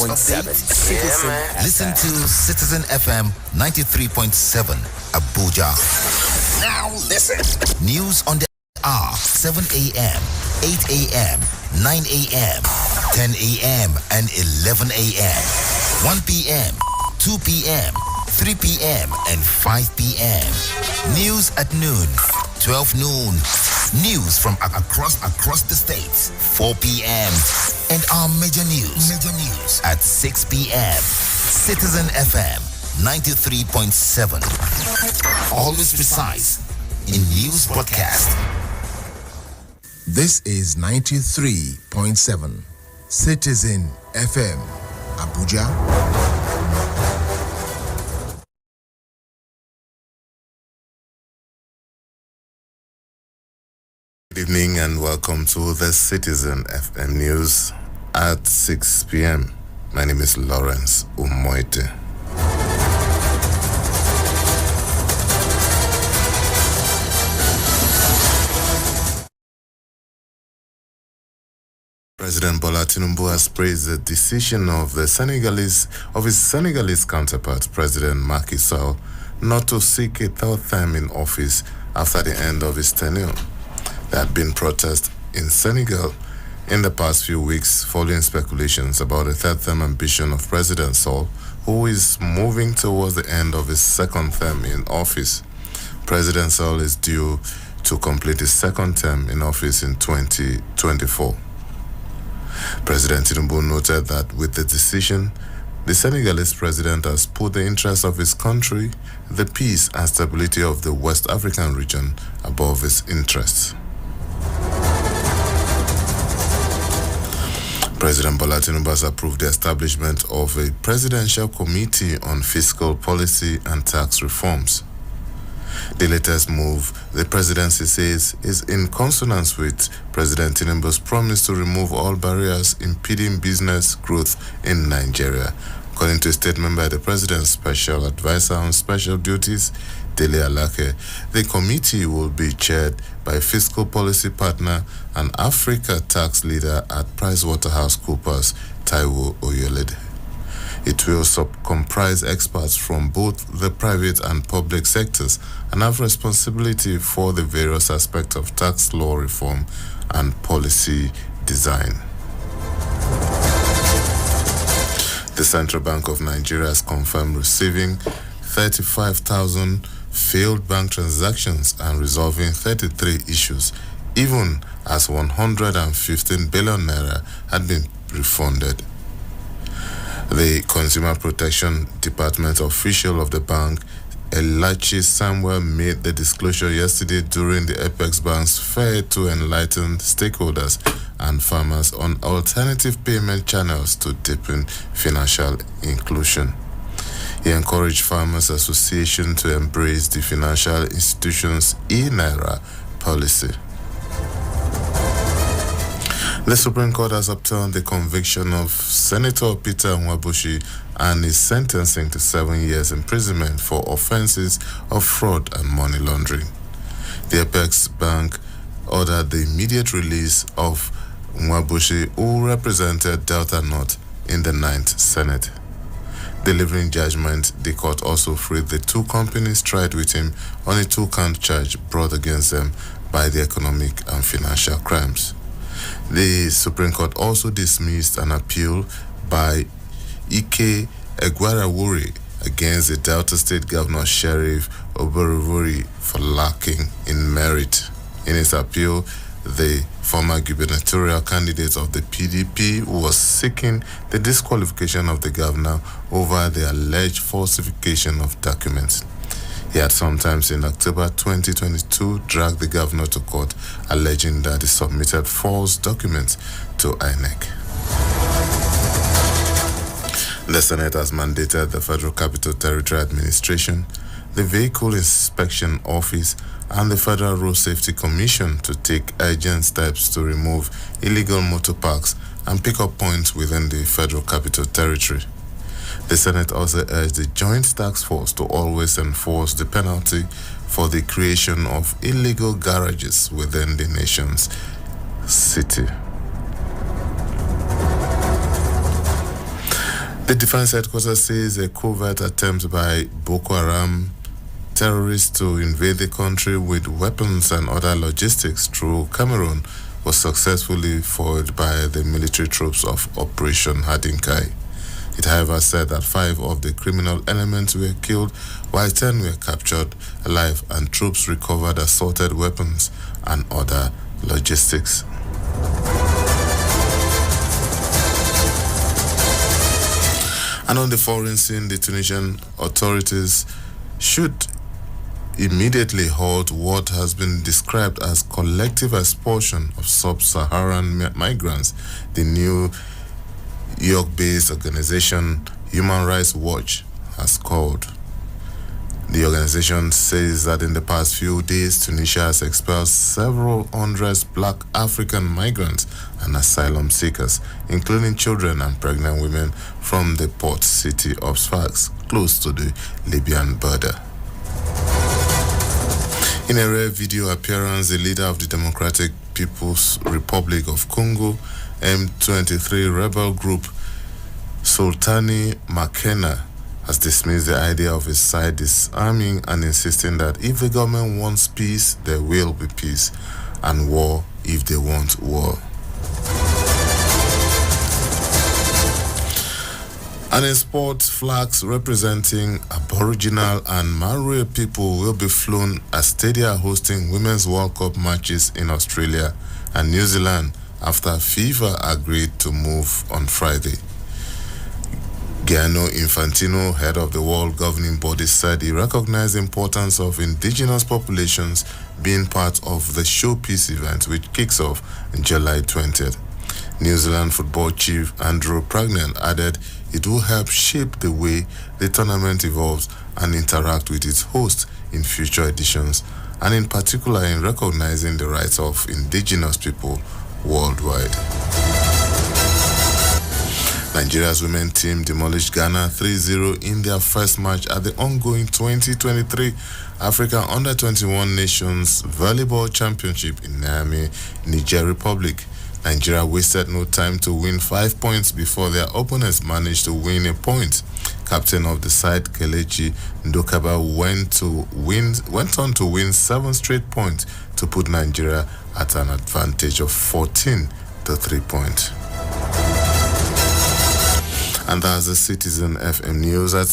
93.7 Citizen FM. Listen to Citizen FM 93.7 Abuja. Now listen. News on the hour, 7 a.m., 8 a.m., 9 a.m., 10 a.m., and 11 a.m., 1 p.m., 2 p.m., 3 p.m., and 5 p.m. News at noon, 12 noon. News from across the states, 4 p.m. And our major news at 6 p.m. Citizen FM 93.7. Always precise in news broadcast. This is 93.7 Citizen FM, Abuja. Good evening and welcome to the Citizen FM News at 6 p.m. My name is Lawrence Umoite. President Bola Tinubu has praised the decision of his Senegalese counterpart, President Macky Sall, not to seek a third term in office after the end of his tenure. There had been protests in Senegal in the past few weeks following speculations about the third-term ambition of President Sall, who is moving towards the end of his second term in office. President Sall is due to complete his second term in office in 2024. President Tinubu noted that with the decision, the Senegalese president has put the interests of his country, the peace and stability of the West African region above his interests. President Bola Tinubu has approved the establishment of a presidential committee on fiscal policy and tax reforms. The latest move, the presidency says, is in consonance with President Tinubu's promise to remove all barriers impeding business growth in Nigeria. According to a statement by the President's Special Advisor on Special Duties, Dele Alake, the committee will be chaired by fiscal policy partner and Africa tax leader at PricewaterhouseCoopers, Taiwo Oyelede. It will comprise experts from both the private and public sectors and have responsibility for the various aspects of tax law reform and policy design. The Central Bank of Nigeria has confirmed receiving 35,000 failed bank transactions and resolving 33 issues, even as 115 billion naira had been refunded. The Consumer Protection Department official of the bank, Elachi Samuel, made the disclosure yesterday during the Apex Bank's fair to enlighten stakeholders and farmers on alternative payment channels to deepen financial inclusion. He encouraged Farmers Association to embrace the financial institution's e-Naira policy. The Supreme Court has upheld the conviction of Senator Peter Nwabushi and is sentencing to 7 years imprisonment for offenses of fraud and money laundering. The Apex Bank ordered the immediate release of Nwabushi, who represented Delta North in the 9th Senate. Delivering judgment, the court also freed the two companies tried with him on a 2-count charge brought against them by the economic and financial crimes. The Supreme Court also dismissed an appeal by Ike Egwarawuri against the Delta State Governor Sheriff Oborevori for lacking in merit. In his appeal, the former gubernatorial candidate of the PDP was seeking the disqualification of the governor over the alleged falsification of documents. He had sometimes in October 2022 dragged the governor to court, alleging that he submitted false documents to INEC. The Senate has mandated the Federal Capital Territory Administration, the Vehicle Inspection Office, and the Federal Road Safety Commission to take urgent steps to remove illegal motor parks and pick-up points within the Federal Capital Territory. The Senate also urged the Joint Task Force to always enforce the penalty for the creation of illegal garages within the nation's city. The defense headquarters says a covert attempt by Boko Haram terrorists to invade the country with weapons and other logistics through Cameroon was successfully foiled by the military troops of Operation Hadinkai. It, however, said that 5 of the criminal elements were killed, while 10 were captured alive, and troops recovered assorted weapons and other logistics. And on the foreign scene, the Tunisian authorities should immediately halt what has been described as collective expulsion of sub-Saharan migrants. The New York-based organization Human Rights Watch has called. The organization says that in the past few days, Tunisia has expelled several hundred black African migrants and asylum seekers, including children and pregnant women, from the port city of Sfax, close to the Libyan border. In a rare video appearance, the leader of the Democratic People's Republic of Congo, M23 rebel group, Sultani Makena, has dismissed the idea of his side disarming and insisting that if the government wants peace, there will be peace, and war if they want war. And in sport, flags representing Aboriginal and Maori people will be flown as Stadia hosting Women's World Cup matches in Australia and New Zealand after FIFA agreed to move on Friday. Gianni Infantino, head of the world governing body, said he recognized the importance of indigenous populations being part of the showpiece event, which kicks off on July 20th. New Zealand football chief Andrew Pragnell added it will help shape the way the tournament evolves and interact with its hosts in future editions, and in particular in recognizing the rights of indigenous people worldwide. Nigeria's women team demolished Ghana 3-0 in their first match at the ongoing 2023 Africa Under-21 Nations Volleyball Championship in Niamey, Niger Republic. Nigeria wasted no time to win 5 points before their opponents managed to win a point. Captain of the side, Kelechi Ndokaba, went on to win 7 straight points to put Nigeria at an advantage of 14 to 3 points. And that's the Citizen FM News at